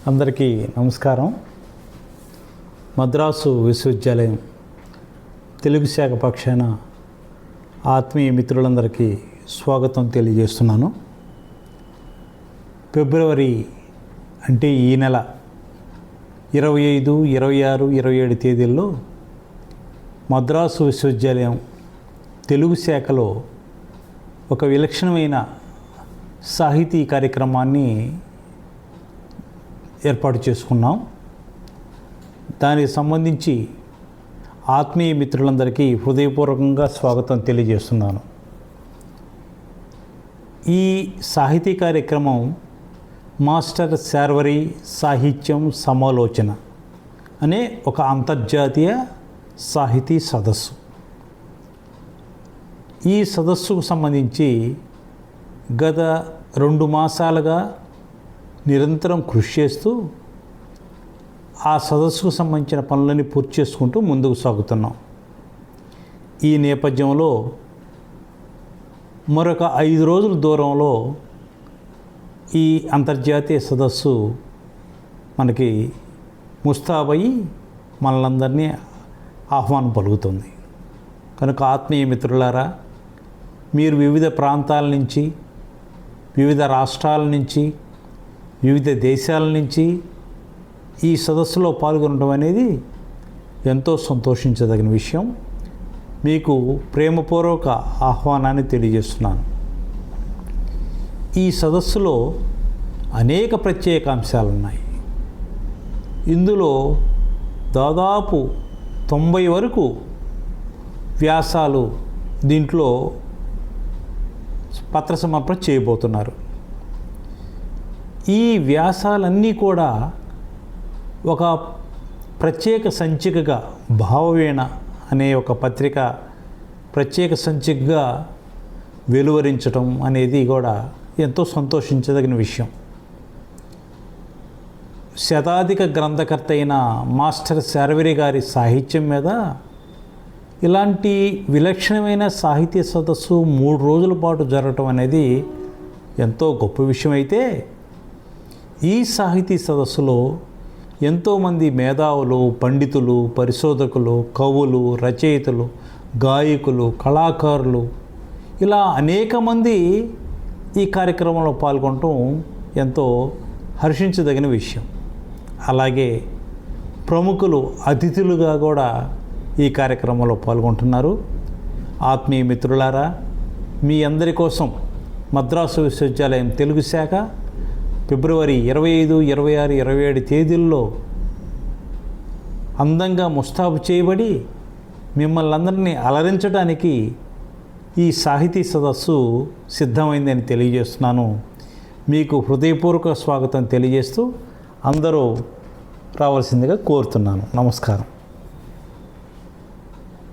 అందరికీ నమస్కారం. మద్రాసు విశ్వవిద్యాలయం తెలుగు శాఖ పక్షాన ఆత్మీయ మిత్రులందరికీ స్వాగతం తెలియజేస్తున్నాను. ఫిబ్రవరి అంటే ఈ నెల 25, 26, 27 తేదీల్లో మద్రాసు విశ్వవిద్యాలయం తెలుగు శాఖలో ఒక విలక్షణమైన సాహితీ కార్యక్రమాన్ని ఏర్పాటు చేసుకున్నాం. దానికి సంబంధించి ఆత్మీయ మిత్రులందరికీ హృదయపూర్వకంగా స్వాగతం తెలియజేస్తున్నాను. ఈ సాహితీ కార్యక్రమం మాస్టర్ శార్వరి సాహిత్యం సమాలోచన అనే ఒక అంతర్జాతీయ సాహితీ సదస్సు. ఈ సదస్సుకు సంబంధించి గత 2 మాసాలుగా నిరంతరం కృషి చేస్తూ ఆ సదస్సుకు సంబంధించిన పనులని పూర్తి చేసుకుంటూ ముందుకు సాగుతున్నాం. ఈ నేపథ్యంలో మరొక 5 రోజుల దూరంలో ఈ అంతర్జాతీయ సదస్సు మనకి ముస్తాబయ్యి మనలందరినీ ఆహ్వానం పలుకుతుంది. కనుక ఆత్మీయ మిత్రులారా, మీరు వివిధ ప్రాంతాల నుంచి, వివిధ రాష్ట్రాల నుంచి, వివిధ దేశాల నుంచి ఈ సదస్సులో పాల్గొనడం అనేది ఎంతో సంతోషించదగిన విషయం. మీకు ప్రేమపూర్వక ఆహ్వానాన్ని తెలియజేస్తున్నాను. ఈ సదస్సులో అనేక ప్రత్యేక అంశాలు ఉన్నాయి. ఇందులో దాదాపు 90 వరకు వ్యాసాలు దీంట్లో పత్ర సమర్పణ చేయబోతున్నారు. ఈ వ్యాసాలన్నీ కూడా ఒక ప్రత్యేక సంచికగా భావవీణ అనే ఒక పత్రిక ప్రత్యేక సంచికగా వెలువరించడం అనేది కూడా ఎంతో సంతోషించదగిన విషయం. శతాధిక గ్రంథకర్త అయిన మాస్టర్ శార్వరి గారి సాహిత్యం మీద ఇలాంటి విలక్షణమైన సాహిత్య సదస్సు 3 రోజుల పాటు జరగటం అనేది ఎంతో గొప్ప విషయం. అయితే ఈ సాహితీ సదస్సులో ఎంతోమంది మేధావులు, పండితులు, పరిశోధకులు, కవులు, రచయితలు, గాయకులు, కళాకారులు ఇలా అనేక మంది ఈ కార్యక్రమంలో పాల్గొనటం ఎంతో హర్షించదగిన విషయం. అలాగే ప్రముఖులు అతిథులుగా కూడా ఈ కార్యక్రమంలో పాల్గొంటున్నారు. ఆత్మీయ మిత్రులారా, మీ అందరి కోసం మద్రాసు విశ్వవిద్యాలయం తెలుగు శాఖ ఫిబ్రవరి 25, 26, 27 తేదీల్లో అందంగా ముస్తాబు చేయబడి మిమ్మల్ని అందరినీ అలరించడానికి ఈ సాహితీ సదస్సు సిద్ధమైందని తెలియజేస్తున్నాను. మీకు హృదయపూర్వక స్వాగతం తెలియజేస్తూ అందరూ రావాల్సిందిగా కోరుతున్నాను. నమస్కారం.